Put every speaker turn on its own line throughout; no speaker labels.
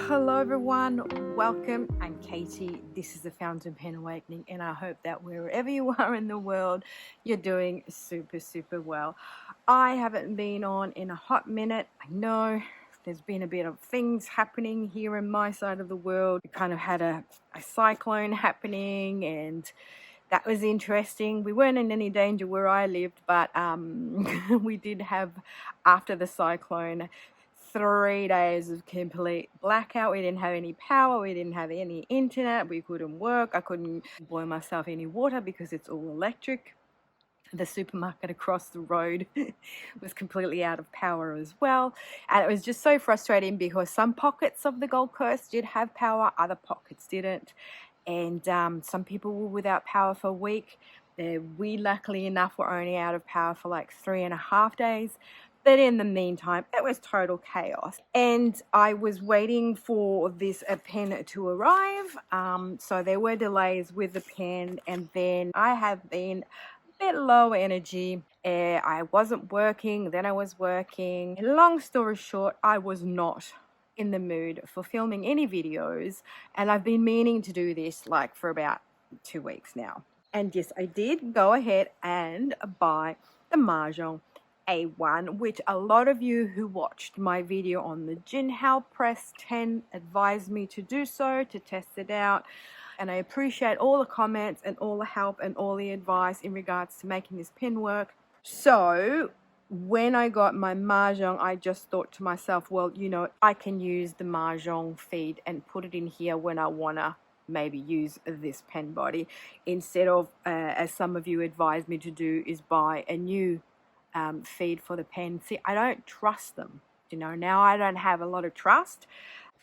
Hello everyone, welcome. I'm Katie. This is the Fountain Pen Awakening, and I hope that wherever you are in the world, you're doing super well. I haven't been on in a hot minute. I know there's been a bit of things happening here in my side of the world. We kind of had a cyclone happening, and that was interesting. We weren't in any danger where I lived, but we did have, after the cyclone, 3 days of complete blackout. We didn't have any power, we didn't have any internet, we couldn't work, I couldn't boil myself any water because it's all electric. The supermarket across the road was completely out of power as well, and it was just so frustrating because some pockets of the Gold Coast did have power, other pockets didn't, and some people were without power for a week. We luckily enough were only out of power for like 3.5 days. But in the meantime, it was total chaos. And I was waiting for this pen to arrive. So there were delays with the pen. And then I have been a bit low energy. I wasn't working, then I was working. Long story short, I was not in the mood for filming any videos. And I've been meaning to do this like for about 2 weeks now. And yes, I did go ahead and buy the Mahjong A1, which a lot of you who watched my video on the Jinhao Press 10 advised me to do so, to test it out. And I appreciate all the comments and all the help and all the advice in regards to making this pen work. So when I got my Mahjong, I just thought to myself, well, you know, I can use the Mahjong feed and put it in here when I want to maybe use this pen body, instead of, as some of you advised me to do, is buy a new feed for the pen. See, I don't trust them. You know, now I don't have a lot of trust.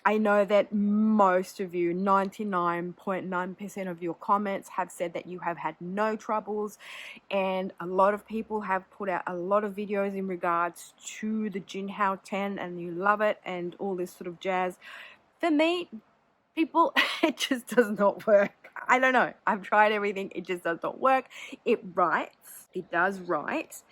I know that most of you, 99.9% of your comments have said that you have had no troubles, and a lot of people have put out a lot of videos in regards to the Jinhao 10 and you love it and all this sort of jazz. For me, people, it just does not work. I don't know. I've tried everything. It just does not work. It writes. It does write.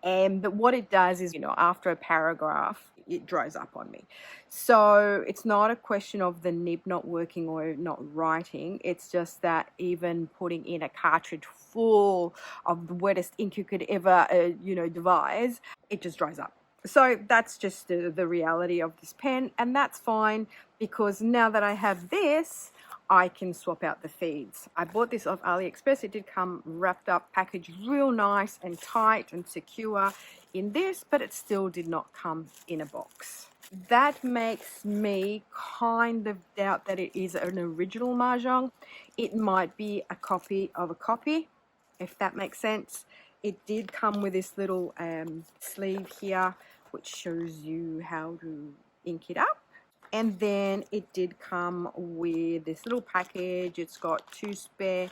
But what it does is, you know, after a paragraph, it dries up on me. So it's not a question of the nib not working or not writing. It's just that even putting in a cartridge full of the wettest ink you could ever, devise, it just dries up. So that's just the reality of this pen, and that's fine, because now that I have this, I can swap out the feeds. I bought this off AliExpress. It did come wrapped up, packaged real nice and tight and secure in this, but it still did not come in a box. That makes me kind of doubt that it is an original Mahjong. It might be a copy of a copy, if that makes sense. It did come with this little sleeve here, which shows you how to ink it up. And then it did come with this little package. It's got 2 spare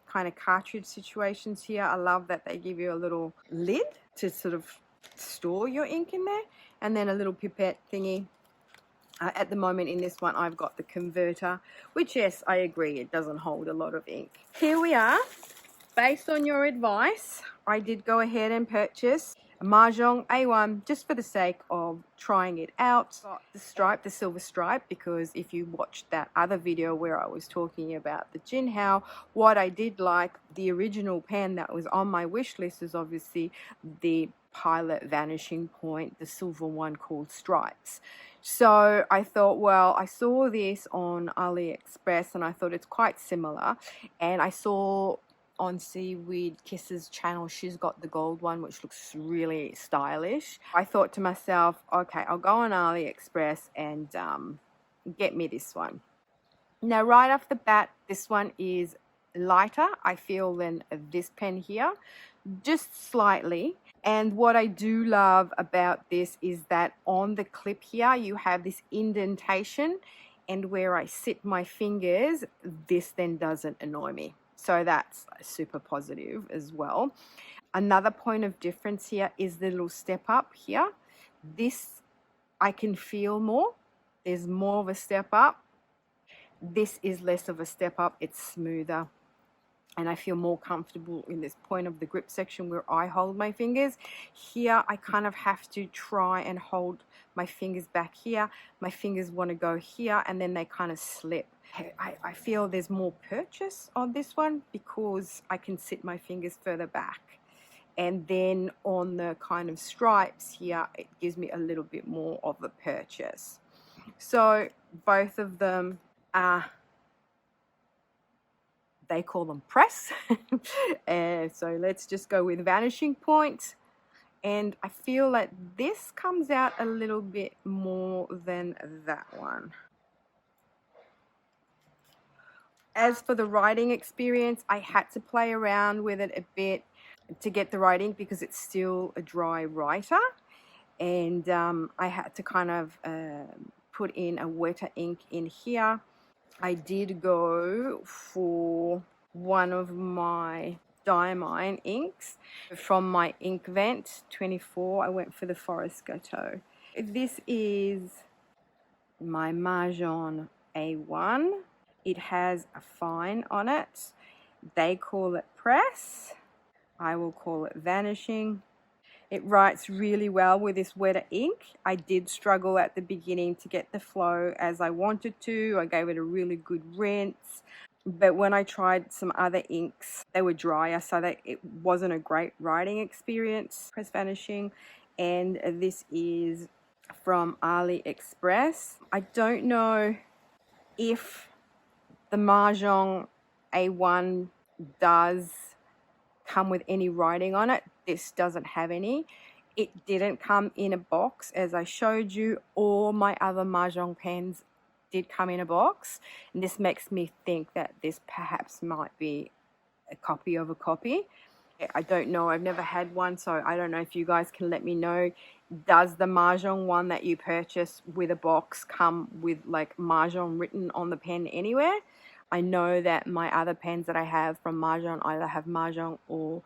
kind of cartridge situations here. I love that they give you a little lid to sort of store your ink in there, and then a little pipette thingy. At the moment in this one, I've got the converter, which, yes, I agree, it doesn't hold a lot of ink. Here we are. Based on your advice, I did go ahead and purchase a Mahjong A1 just for the sake of trying it out. Got the stripe, the silver stripe, because if you watched that other video where I was talking about the Jinhao, what I did like, the original pen that was on my wish list, is obviously the Pilot Vanishing Point, the silver one called Stripes. So I thought, well, I saw this on AliExpress and I thought it's quite similar, and I saw on Seaweed Kisses channel, she's got the gold one, which looks really stylish. I thought to myself, okay, I'll go on AliExpress and get me this one. Now, right off the bat, this one is lighter, I feel, than this pen here, just slightly. And what I do love about this is that on the clip here, you have this indentation, and where I sit my fingers, this then doesn't annoy me. So that's super positive as well. Another point of difference here is the little step up here. This I can feel more. There's more of a step up. This is less of a step up. It's smoother. and I feel more comfortable in this point of the grip section where I hold my fingers. Here I kind of have to try and hold my fingers back here. My fingers want to go here and then they kind of slip. I feel there's more purchase on this one because I can sit my fingers further back. And then on the kind of stripes here, it gives me a little bit more of a purchase. So both of them are, they call them press. And so let's just go with Vanishing Point. And I feel like this comes out a little bit more than that one. As for the writing experience, I had to play around with it a bit to get the right ink because it's still a dry writer, and I had to kind of put in a wetter ink in here. I did go for one of my Diamine inks from my Inkvent 24. I went for the Forest Gâteau. This is my Mahjong A1. It has a fine on it. They call it press. I will call it vanishing. It writes really well with this wetter ink. I did struggle at the beginning to get the flow as I wanted to. I gave it a really good rinse. But when I tried some other inks, they were drier, so that it wasn't a great writing experience. Press vanishing. And this is from AliExpress. I don't know if the Mahjong A1 does come with any writing on it. This doesn't have any. It didn't come in a box as I showed you. All my other Mahjong pens did come in a box, and this makes me think that this perhaps might be a copy of a copy. I don't know, I've never had one, so I don't know if you guys can let me know. Does the Mahjong one that you purchase with a box come with like Mahjong written on the pen anywhere? I know that my other pens that I have from Mahjong either have Mahjong or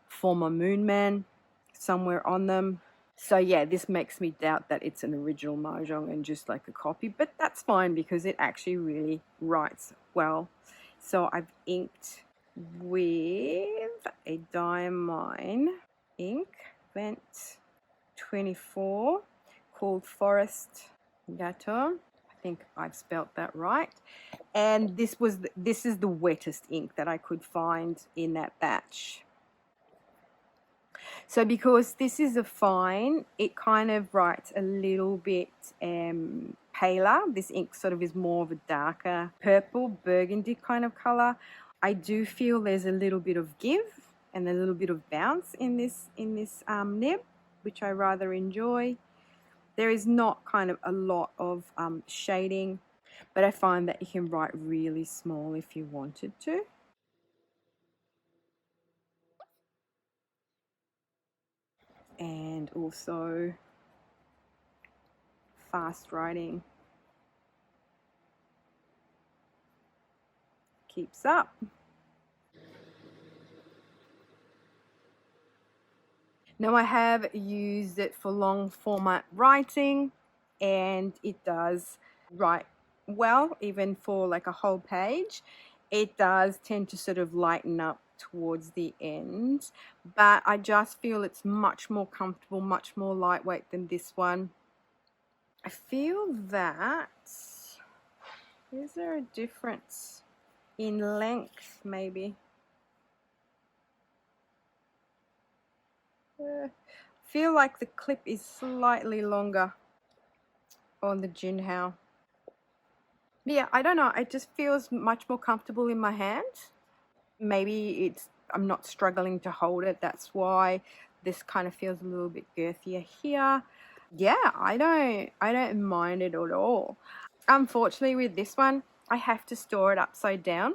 Former Moonman somewhere on them. So yeah, this makes me doubt that it's an original Mahjong and just like a copy, but that's fine because it actually really writes well. So I've inked with a Diamine Inkvent 24 called Forest Gâteau. I think I've spelt that right. And this is the wettest ink that I could find in that batch. So because this is a fine, it kind of writes a little bit paler. This ink sort of is more of a darker purple, burgundy kind of color. I do feel there's a little bit of give and a little bit of bounce in this nib, which I rather enjoy. There is not kind of a lot of shading, but I find that you can write really small if you wanted to. And also fast writing keeps up. Now I have used it for long format writing, and it does write well, even for like a whole page. It does tend to sort of lighten up towards the end, but I just feel it's much more comfortable, much more lightweight than this one. I feel that, is there a difference in length maybe? Feel like the clip is slightly longer on the Jinhao. Yeah, I don't know, it just feels much more comfortable in my hand. Maybe I'm not struggling to hold it, that's why this kind of feels a little bit girthier here. Yeah, I don't mind it at all. Unfortunately with this one, I have to store it upside down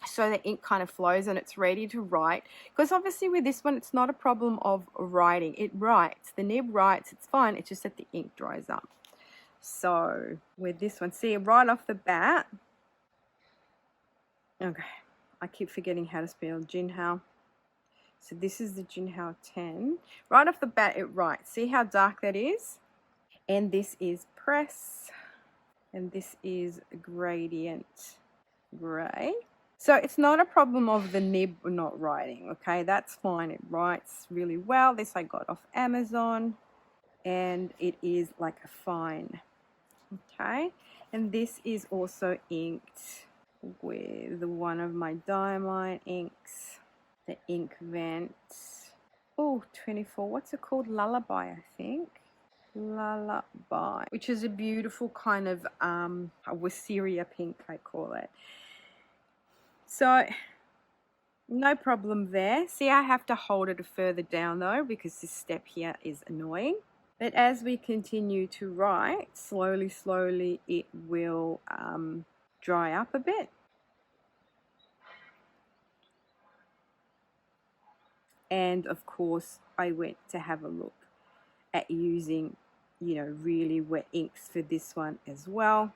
so the ink kind of flows and it's ready to write, because obviously with this one it's not a problem of writing. It writes, the nib writes, it's fine, it's just that the ink dries up. So with this one, see right off the bat, okay, I keep forgetting how to spell Jinhao. So this is the Jinhao 10. Right off the bat it writes, see how dark that is? And this is press, and this is gradient gray. So it's not a problem of the nib not writing, okay? That's fine. It writes really well. This I got off Amazon, and it is like a fine, okay? And this is also inked with one of my Diamine inks, the Ink Vent. Oh, 24. What's it called? Lullaby, I think. Lullaby, which is a beautiful kind of a wisteria pink, I call it. So no problem there. See, I have to hold it further down though, because this step here is annoying. But as we continue to write, slowly it will dry up a bit. And of course, I went to have a look at using, you know, really wet inks for this one as well.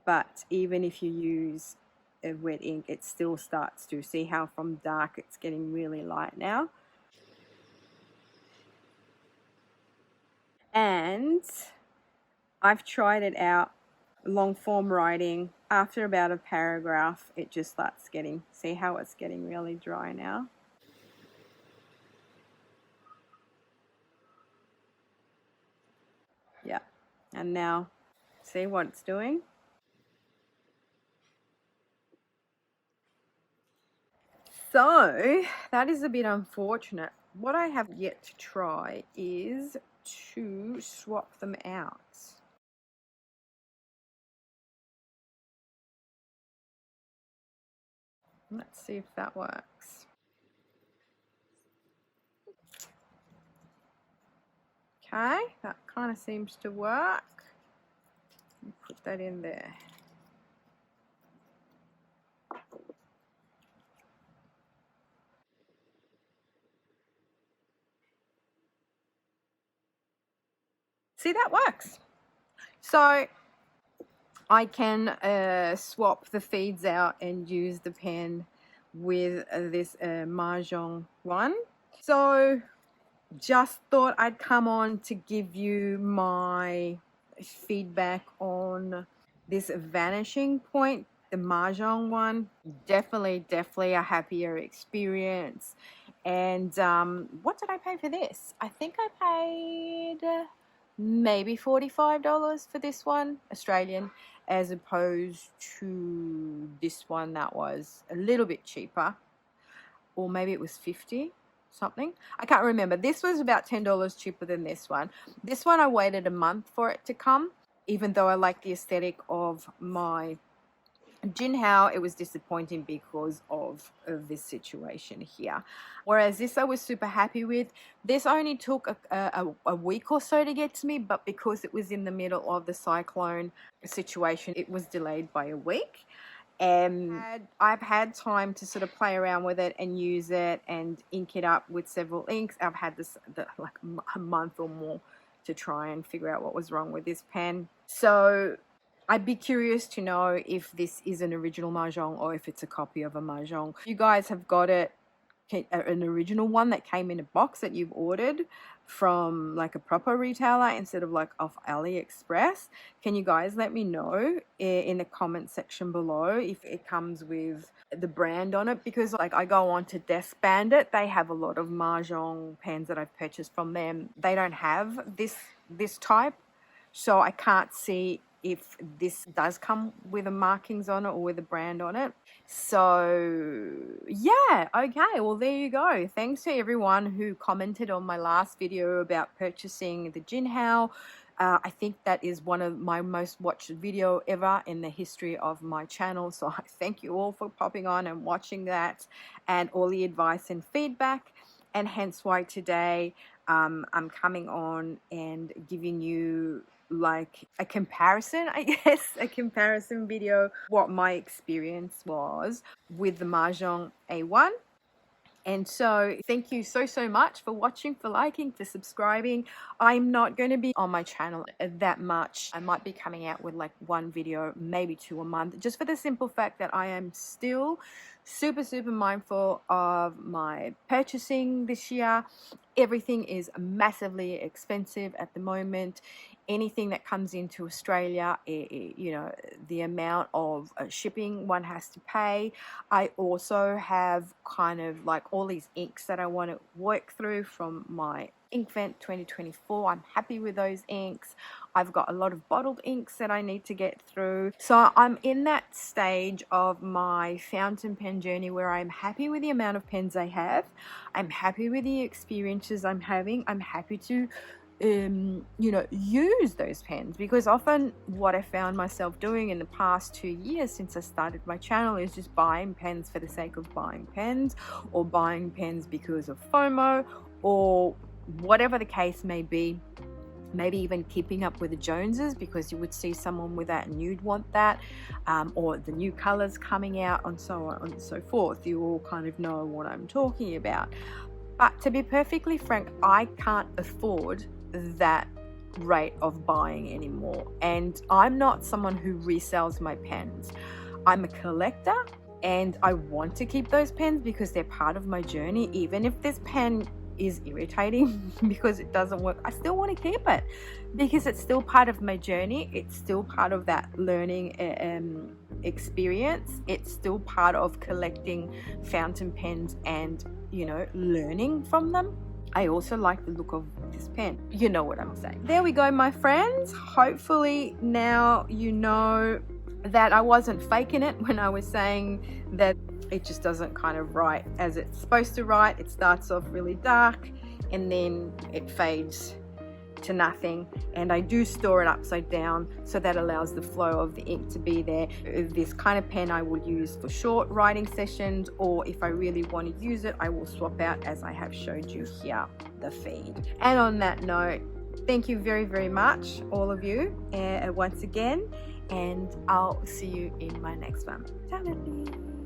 But even if you use a wet ink, it still starts to, see how from dark it's getting really light now. And I've tried it out, long form writing. After about a paragraph, it just starts getting, see how it's getting really dry now? Yeah, and now see what it's doing? So that is a bit unfortunate. What I have yet to try is to swap them out. Let's see if that works. Okay, that kind of seems to work. Put that in there. See, that works. So I can swap the feeds out and use the pen with this Mahjong one. So just thought I'd come on to give you my feedback on this Vanishing Point, the Mahjong one. Definitely a happier experience. And what did I pay for this? I think I paid maybe $45 for this one, Australian, as opposed to this one that was a little bit cheaper, or maybe it was 50 something. I can't remember. This was about $10 cheaper than this one. This one I waited a month for it to come, even though I like the aesthetic of my Jinhao. It was disappointing because of this situation here. Whereas this I was super happy with. This only took a week or so to get to me, but because it was in the middle of the cyclone situation, it was delayed by a week. And I've had time to sort of play around with it and use it and ink it up with several inks. I've had this like a month or more to try and figure out what was wrong with this pen. So I'd be curious to know if this is an original Mahjong or if it's a copy of a Mahjong. If you guys have got it, an original one that came in a box that you've ordered from like a proper retailer instead of like off AliExpress, can you guys let me know in the comment section below if it comes with the brand on it? Because like I go on to Desk Bandit, they have a lot of Mahjong pens that I've purchased from them. They don't have this type, so I can't see if this does come with the markings on it or with a brand on it. So yeah, okay, well there you go. Thanks to everyone who commented on my last video about purchasing the Jinhao. I think that is one of my most watched video ever in the history of my channel, so I thank you all for popping on and watching that and all the advice and feedback. And hence why today I'm coming on and giving you like a comparison, I guess, a comparison video, what my experience was with the Mahjong A1. And so thank you so much for watching, for liking, for subscribing. I'm not going to be on my channel that much. I might be coming out with like one video, maybe two a month, just for the simple fact that I am still super mindful of my purchasing this year. Everything is massively expensive at the moment. anything that comes into Australia, you know, the amount of shipping one has to pay. I also have kind of like all these inks that I want to work through from my Inkvent 2024. I'm happy with those inks. I've got a lot of bottled inks that I need to get through. So I'm in that stage of my fountain pen journey where I'm happy with the amount of pens I have. I'm happy with the experiences I'm having. I'm happy to you know, use those pens, because often what I found myself doing in the past 2 years since I started my channel is just buying pens for the sake of buying pens, or buying pens because of FOMO, or whatever the case may be. Maybe even keeping up with the Joneses, because you would see someone with that and you'd want that, or the new colors coming out, and so on and so forth. You all kind of know what I'm talking about. But to be perfectly frank, I can't afford that rate of buying anymore, and I'm not someone who resells my pens. I'm a collector, and I want to keep those pens because they're part of my journey. Even if this pen is irritating because it doesn't work, I still want to keep it because it's still part of my journey. It's still part of that learning experience. It's still part of collecting fountain pens and, you know, learning from them. I also like the look of this pen. You know what I'm saying. There we go, my friends. Hopefully now you know that I wasn't faking it when I was saying that it just doesn't kind of write as it's supposed to write. It starts off really dark and then it fades to nothing, and I do store it upside down so that allows the flow of the ink to be there. This kind of pen I will use for short writing sessions, or if I really want to use it, I will swap out, as I have showed you here, the feed. And on that note, thank you very, very much, all of you, once again, and I'll see you in my next one. Ciao, lovely.